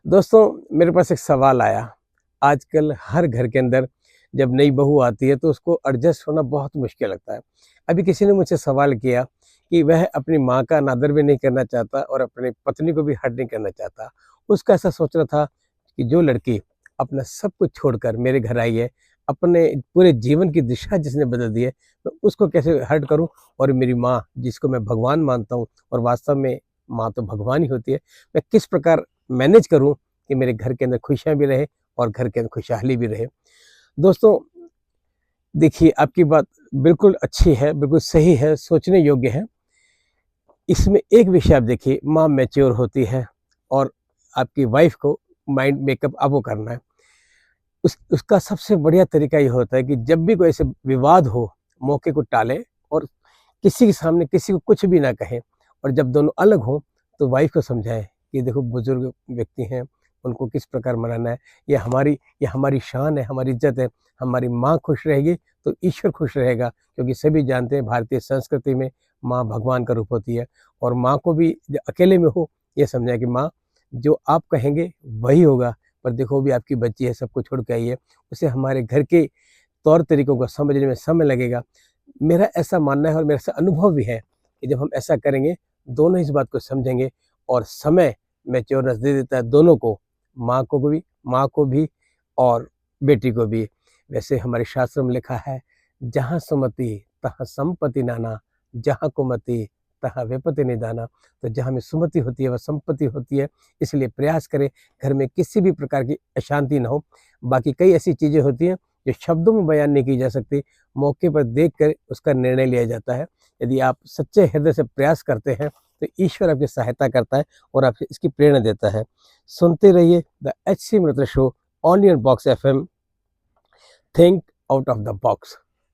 दोस्तों, मेरे पास एक सवाल आया। आजकल हर घर के अंदर जब नई बहू आती है तो उसको एडजस्ट होना बहुत मुश्किल लगता है। अभी किसी ने मुझसे सवाल किया कि वह अपनी माँ का अनादर भी नहीं करना चाहता और अपनी पत्नी को भी हर्ट नहीं करना चाहता। उसका ऐसा सोच रहा था कि जो लड़की अपना सब कुछ छोड़कर मेरे घर आई है, अपने पूरे जीवन की दिशा जिसने बदल दी है, मैं उसको कैसे हर्ट करूँ। और मेरी माँ जिसको मैं भगवान मानता हूँ और वास्तव में माँ तो भगवान ही होती है, मैं किस प्रकार मैनेज करूँ कि मेरे घर के अंदर खुशियाँ भी रहे और घर के अंदर खुशहाली भी रहे। दोस्तों, देखिए आपकी बात बिल्कुल अच्छी है, बिल्कुल सही है, सोचने योग्य है। इसमें एक विषय आप देखिए, माँ मैच्योर होती है और आपकी वाइफ़ को माइंड मेकअप अब वो करना है। उसका सबसे बढ़िया तरीका ये होता है कि जब भी कोई ऐसे विवाद हो, मौके को टालें और किसी के सामने किसी को कुछ भी ना कहें। और जब दोनों अलग हों, तो वाइफ़ को समझाएँ कि देखो बुज़ुर्ग व्यक्ति हैं, उनको किस प्रकार मनाना है। ये हमारी शान है, हमारी इज़्ज़त है। हमारी माँ खुश रहेगी, तो ईश्वर खुश रहेगा, क्योंकि सभी जानते हैं भारतीय संस्कृति में माँ भगवान का रूप होती है। और माँ को भी अकेले में हो, ये समझाएँ कि माँ, जो आप कहेंगे वही होगा, पर देखो वो भी आपकी बच्ची है, सब कुछ छोड़ के आई है, उसे हमारे घर के तौर तरीकों को समझने में समय लगेगा। मेरा ऐसा मानना है और मेरा ऐसा अनुभव भी है कि जब हम ऐसा करेंगे, दोनों इस बात को समझेंगे और समय मैच्योरनेस दे देता है दोनों को, माँ को भी और बेटी को भी। वैसे हमारे शास्त्रों में लिखा है, जहाँ सुमति तहाँ संपत्ति नाना, जहाँ कुमति तहाँ विपत्ति निदाना। तो जहाँ में सुमति होती है वह संपत्ति होती है, इसलिए प्रयास करें घर में किसी भी प्रकार की अशांति ना हो। बाकी कई ऐसी चीज़ें होती हैं जो शब्दों में बयान नहीं की जा सकती, मौके पर देखकर उसका निर्णय लिया जाता है। यदि आप सच्चे हृदय से प्रयास करते हैं, तो ईश्वर आपकी सहायता करता है और आपको इसकी प्रेरणा देता है। सुनते रहिए द एचसी मृत्र show on your box FM. Think out of the box.